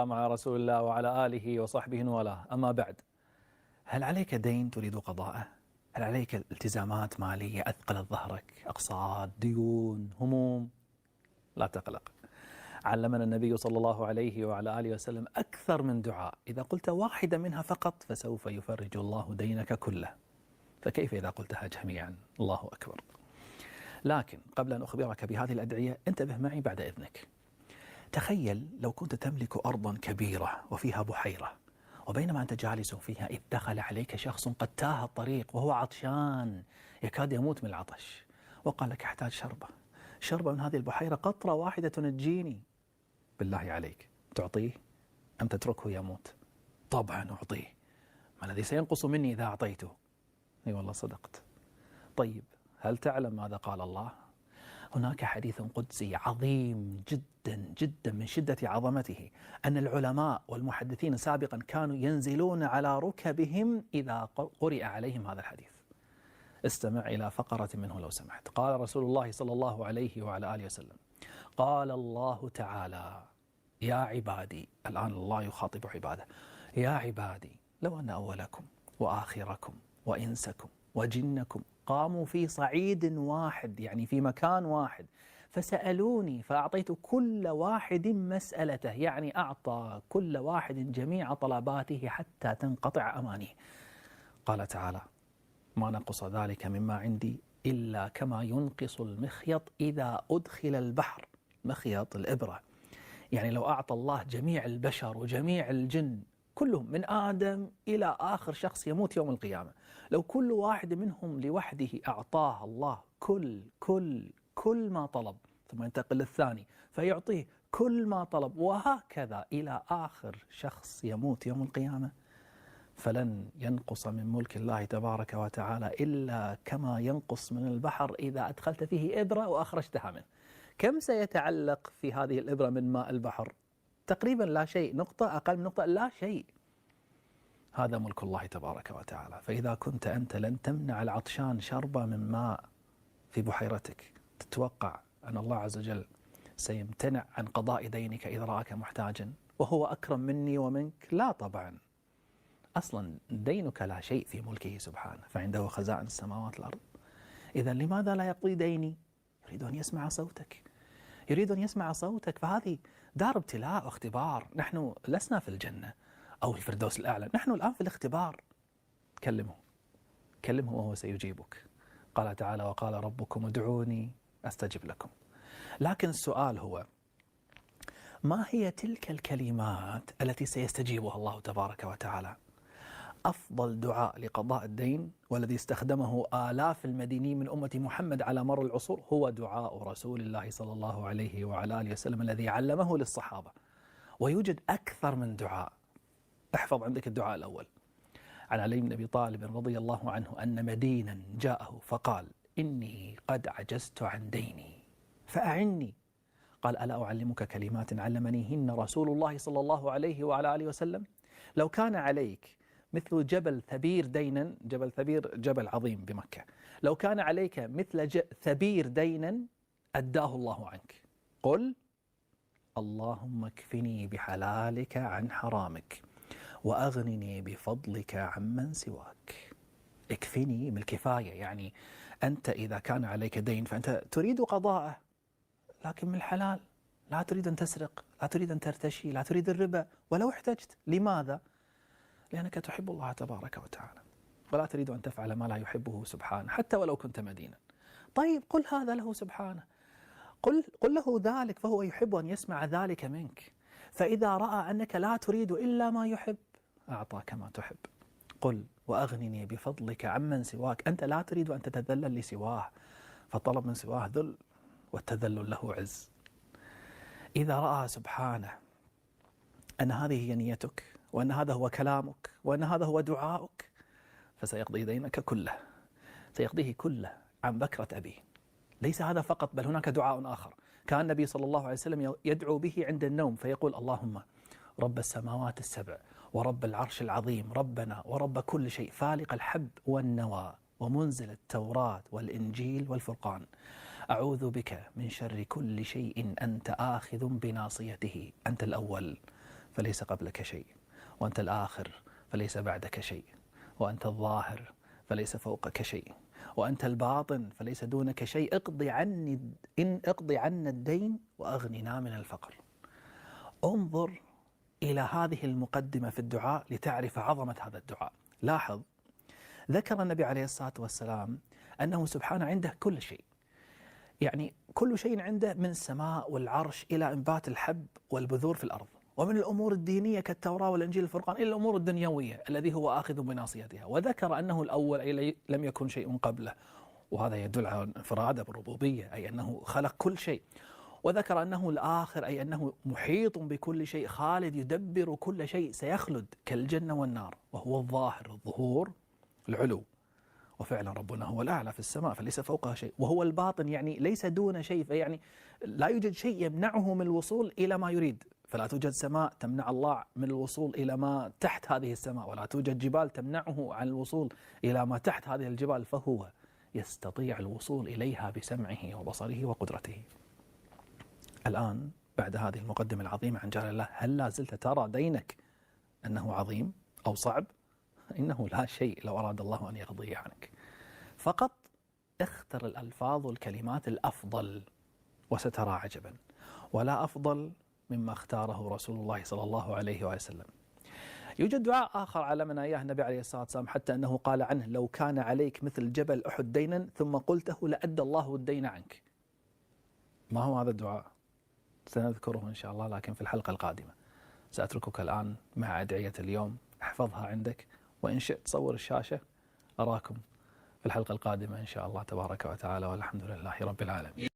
مع رسول الله وعلى آله وصحبه والاه، أما بعد، هل عليك دين تريد قضاءه؟ هل عليك التزامات مالية أثقلت ظهرك؟ أقساط، ديون، هموم؟ لا تقلق. علمنا النبي صلى الله عليه وعلى آله وسلم أكثر من دعاء، إذا قلت واحدة منها فقط فسوف يفرج الله دينك كله، فكيف إذا قلتها جميعا؟ الله أكبر. لكن قبل أن أخبرك بهذه الأدعية انتبه معي بعد إذنك. تخيل لو كنت تملك أرضا كبيرة وفيها بحيرة، وبينما أنت جالس فيها إذ دخل عليك شخص قد تاه الطريق وهو عطشان يكاد يموت من العطش، وقال لك أحتاج شربة من هذه البحيرة، قطرة واحدة تنجيني. بالله عليك تعطيه أم تتركه يموت؟ طبعا أعطيه. ما الذي سينقص مني إذا أعطيته؟ أي والله صدقت. طيب، هل تعلم ماذا قال الله؟ هناك حديث قدسي عظيم جدا جدا من شدة عظمته، أن العلماء والمحدثين سابقا كانوا ينزلون على ركبهم إذا قرئ عليهم هذا الحديث. استمع إلى فقرة منه لو سمحت. قال رسول الله صلى الله عليه وعلى آله وسلم: قال الله تعالى: يا عبادي، الآن الله يخاطب عباده، يا عبادي لو أن أولكم وآخركم وإنسكم وجنكم قاموا في صعيد واحد، يعني في مكان واحد، فسألوني فأعطيت كل واحد مسألته، يعني أعطى كل واحد جميع طلباته حتى تنقطع أمانيه. قال تعالى: ما نقص ذلك مما عندي إلا كما ينقص المخيط إذا أدخل البحر. مخيط الإبرة، يعني لو أعطى الله جميع البشر وجميع الجن كلهم من آدم إلى آخر شخص يموت يوم القيامة، لو كل واحد منهم لوحده أعطاه الله كل ما طلب، ثم ينتقل للثاني فيعطيه كل ما طلب، وهكذا إلى آخر شخص يموت يوم القيامة، فلن ينقص من ملك الله تبارك وتعالى إلا كما ينقص من البحر إذا أدخلت فيه إبرة وأخرجتها منه. كم سيتعلق في هذه الإبرة من ماء البحر؟ تقريبا لا شيء، نقطة، أقل من نقطة، لا شيء. هذا ملك الله تبارك وتعالى. فإذا كنت أنت لن تمنع العطشان شربة من ماء في بحيرتك، تتوقع أن الله عز وجل سيمتنع عن قضاء دينك إذا رأك محتاجا وهو أكرم مني ومنك؟ لا طبعا. أصلا دينك لا شيء في ملكه سبحانه، فعنده خزائن السماوات والأرض. إذا لماذا لا يقضي ديني؟ يريد أن يسمع صوتك، يريد أن يسمع صوتك. فهذه دار ابتلاء واختبار. نحن لسنا في الجنة أو الفردوس الأعلى، نحن الآن في الاختبار. كلمه وهو سيجيبك. قال تعالى: وقال ربكم ادعوني أستجب لكم. لكن السؤال هو: ما هي تلك الكلمات التي سيستجيبها الله تبارك وتعالى؟ أفضل دعاء لقضاء الدين والذي استخدمه آلاف المدينين من أمة محمد على مر العصور هو دعاء رسول الله صلى الله عليه وعلى آله وسلم الذي علمه للصحابة. ويوجد أكثر من دعاء. احفظ عندك الدعاء الأول عن علي بن أبي طالب رضي الله عنه أن مدينا جاءه فقال: إني قد عجزت عن ديني فأعني. قال: ألا أعلمك كلمات علمنيهن رسول الله صلى الله عليه وعلى آله وسلم؟ لو كان عليك مثل جبل ثبير دينا، جبل ثبير جبل عظيم بمكة، لو كان عليك مثل ثبير دينا أداه الله عنك. قل: اللهم اكفني بحلالك عن حرامك وأغنني بفضلك عمن سواك. اكفني من الكفاية، يعني أنت إذا كان عليك دين فأنت تريد قضاءه، لكن من الحلال. لا تريد أن تسرق، لا تريد أن ترتشي، لا تريد الربا ولو احتجت. لماذا؟ لأنك تحب الله تبارك وتعالى ولا تريد أن تفعل ما لا يحبه سبحانه حتى ولو كنت مدينا. طيب، قل هذا له سبحانه، قل له ذلك، فهو يحب أن يسمع ذلك منك. فإذا رأى أنك لا تريد إلا ما يحب أعطاك ما تحب. قل: وأغنني بفضلك عمن سواك. أنت لا تريد أن تتذلل لسواه، فالطلب من سواه ذل والتذلل له عز. إذا رأى سبحانه أن هذه هي نيتك وأن هذا هو كلامك وأن هذا هو دعاؤك، فسيقضي دينك كله، سيقضيه كله عن بكرة أبيه. ليس هذا فقط، بل هناك دعاء آخر كان النبي صلى الله عليه وسلم يدعو به عند النوم، فيقول: اللهم رب السماوات السبع ورب العرش العظيم، ربنا ورب كل شيء، فالق الحب والنوى ومنزل التوراة والإنجيل والفرقان، أعوذ بك من شر كل شيء أنت آخذ بناصيته. أنت الأول فليس قبلك شيء، وأنت الآخر فليس بعدك شيء، وأنت الظاهر فليس فوقك شيء، وأنت الباطن فليس دونك شيء. اقضي عنا الدين وأغننا من الفقر. انظر إلى هذه المقدمة في الدعاء لتعرف عظمة هذا الدعاء. لاحظ، ذكر النبي عليه الصلاة والسلام أنه سبحانه عنده كل شيء، يعني كل شيء عنده، من السماء والعرش إلى إنبات الحب والبذور في الأرض، ومن الأمور الدينية كالتوراة والإنجيل الفرقان إلى الأمور الدنيوية الذي هو آخذ بناصيتها. وذكر أنه الأول أي لم يكن شيء قبله، وهذا يدل على انفراده بالربوبية، أي أنه خلق كل شيء. وذكر أنه الآخر أي أنه محيط بكل شيء، خالد يدبر كل شيء، سيخلد كالجنة والنار. وهو الظاهر، الظهور، العلو، وفعلا ربنا هو الأعلى في السماء فليس فوقها شيء. وهو الباطن، يعني ليس دون شيء، فيعني لا يوجد شيء يمنعه من الوصول إلى ما يريد، فلا توجد سماء تمنع الله من الوصول إلى ما تحت هذه السماء، ولا توجد جبال تمنعه عن الوصول إلى ما تحت هذه الجبال، فهو يستطيع الوصول إليها بسمعه وبصره وقدرته. الآن بعد هذه المقدمة العظيمة عن جلال الله، هل لا زلت ترى دينك أنه عظيم أو صعب؟ إنه لا شيء لو أراد الله أن يقضيه عنك. فقط اختر الألفاظ والكلمات الأفضل وسترى عجبا، ولا أفضل مما اختاره رسول الله صلى الله عليه وسلم. يوجد دعاء آخر علمنا إياه النبي عليه الصلاة والسلام، حتى أنه قال عنه: لو كان عليك مثل جبل أحد دينا ثم قلته لأدى الله الدين عنك. ما هو هذا الدعاء؟ سنذكره إن شاء الله، لكن في الحلقة القادمة. سأتركك الآن مع أدعية اليوم، احفظها عندك، وإن شئت صور الشاشة. أراكم في الحلقة القادمة إن شاء الله تبارك وتعالى، والحمد لله رب العالمين.